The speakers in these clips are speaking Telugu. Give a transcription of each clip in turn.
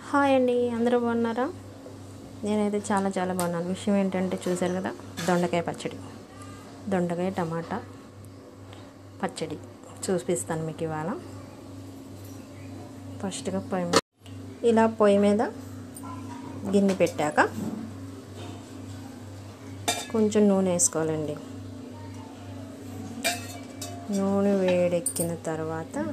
హాయ్ అండి, అందరూ బాగున్నారా? నేనైతే చాలా బాగున్నాను. విషయం ఏంటంటే చూశారు కదా, దొండకాయ పచ్చడి, దొండకాయ టమాటా పచ్చడి చూపిస్తాను మీకు ఇవాళ. ఫస్ట్గా పొయ్యి మీద గిన్నె పెట్టాక కొంచెం నూనె వేసుకోవాలండి. నూనె వేడెక్కిన తర్వాత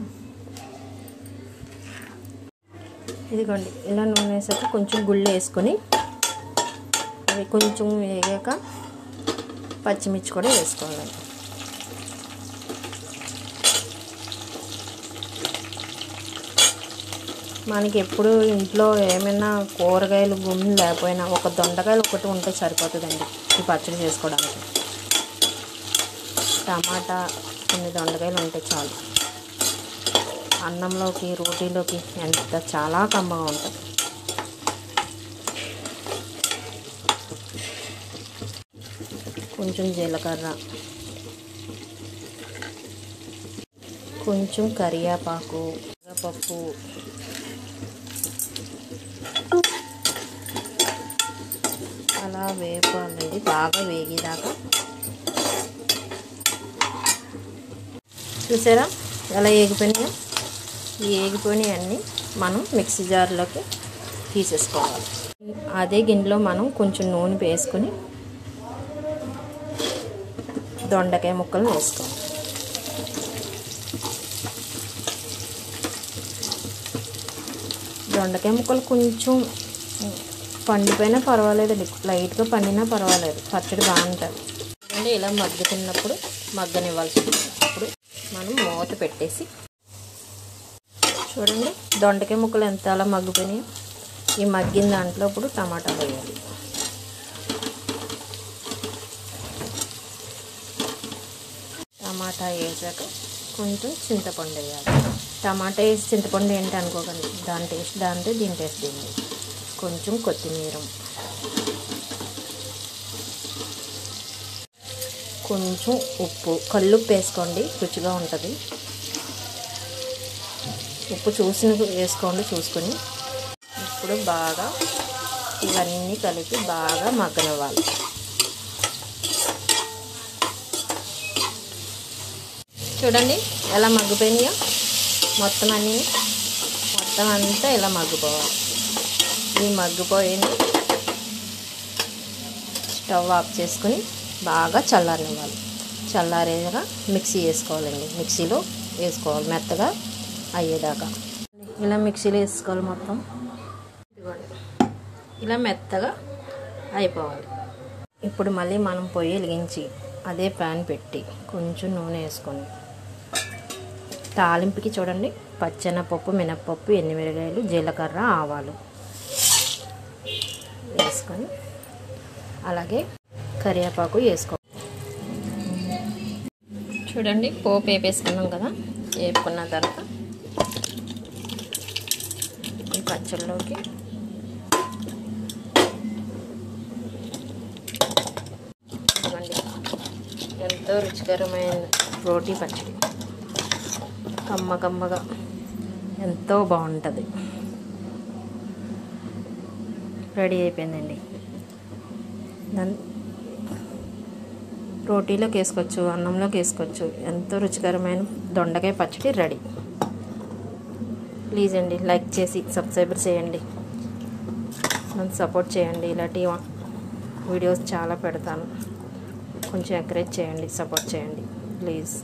ఇదిగోండి, ఇలా నూనె వేసాక కొంచెం గుళ్ళు వేసుకొని అవి కొంచెం వేగాక పచ్చిమిర్చి కూడా వేసుకోవాలండి. మనకి ఎప్పుడు ఇంట్లో ఏమైనా కూరగాయలు గుమ్మి లేకపోయినా ఒక దొండకాయలు ఒకటి ఉంటే సరిపోతుందండి ఈ పచ్చడి చేసుకోవడానికి. టమాటా కొన్ని దొండకాయలు ఉంటే చాలు, అన్నంలోకి రోటీలోకి చాలా కమ్మగా ఉంటుంది. కొంచెం జీలకర్ర, కొంచెం కరివేపాకు, పప్పు, అలా వేపాలండి బాగా వేగేదాకా. చూసారా ఎలా ఏగిపోయినాయో? ఈ ఏగిపోయినవన్నీ మనం మిక్సీ జార్లోకి తీసేసుకోవాలి. అదే గిన్నెలో మనం కొంచెం నూనె వేసుకొని దొండకాయ ముక్కలు వేసుకోవాలి. దొండకాయ ముక్కలు కొంచెం పండిపోయినా పర్వాలేదండి, లైట్గా పండినా పర్వాలేదు, పచ్చడి బాగుంటుంది. అంటే ఇలా మగ్గుతున్నప్పుడు మగ్గనివ్వాల్సి ఉంటుంది. అప్పుడు మనం మూత పెట్టేసి చూడండి, దొండకాయ ముక్కలు ఎంత అలా మగ్గిపోయినాయో. ఈ మగ్గిన దాంట్లో ఇప్పుడు టమాటాలు వేయాలి. టమాటా వేసాక కొంచెం చింతపండు వేయాలి. టమాటా వేసి చింతపండు ఏంటి అనుకోకండి, దాని టేస్ట్ దాంతో దీని టేస్ట్ దీన్ని. కొంచెం కొత్తిమీర, కొంచెం ఉప్పు, కల్లుప్పు వేసుకోండి, రుచిగా ఉంటుంది. ఉప్పు వేసుకోండి చూసుకొని. ఇప్పుడు బాగా ఇవన్నీ కలిపి బాగా మగ్గనివ్వాలి. చూడండి ఎలా మగ్గిపోయినాయో. మొత్తం అంతా ఇలా మగ్గిపోవాలి. ఈ మగ్గిపోయింది స్టవ్ ఆఫ్ చేసుకుని బాగా చల్లారనివ్వాలి. చల్లారేగా మిక్సీ వేసుకోవాలండి. మిక్సీలో వేసుకోవాలి మెత్తగా అయ్యేదాకా. ఇలా మిక్సీలో వేసుకోవాలి మొత్తం. ఇలా మెత్తగా అయిపోవాలి. ఇప్పుడు మళ్ళీ మనం పొయ్యి వెలిగించి అదే ప్యాన్ పెట్టి కొంచెం నూనె వేసుకొని తాలింపుకి చూడండి, పచ్చెనపప్పు, మినప్పప్పు, ఎండుమిరగాయలు, జీలకర్ర, ఆవాలు వేసుకొని అలాగే కరివేపాకు వేసుకోవాలి. చూడండి, పోపు వేపేసుకున్నాం కదా. వేపుకున్న తర్వాత ఈ పచ్చళ్ళలోకి ఇవ్వండి. ఎంతో రుచికరమైన రోటీ పచ్చడి, కమ్మగా ఎంతో బాగుంటుంది. రెడీ అయిపోయిందండి. దాన్ని రోటీలోకి వేసుకోవచ్చు, అన్నంలోకి వేసుకోవచ్చు. ఎంతో రుచికరమైన దొండకాయ పచ్చడి రెడీ. ప్లీజ్ అండి, లైక్ చేసి సబ్స్క్రైబ్ చేయండి, నన్ను సపోర్ట్ చేయండి. ఇలాంటి వీడియోస్ చాలా పెడతాను. కొంచెం ఎంకరేజ్ చేయండి, సపోర్ట్ చేయండి ప్లీజ్.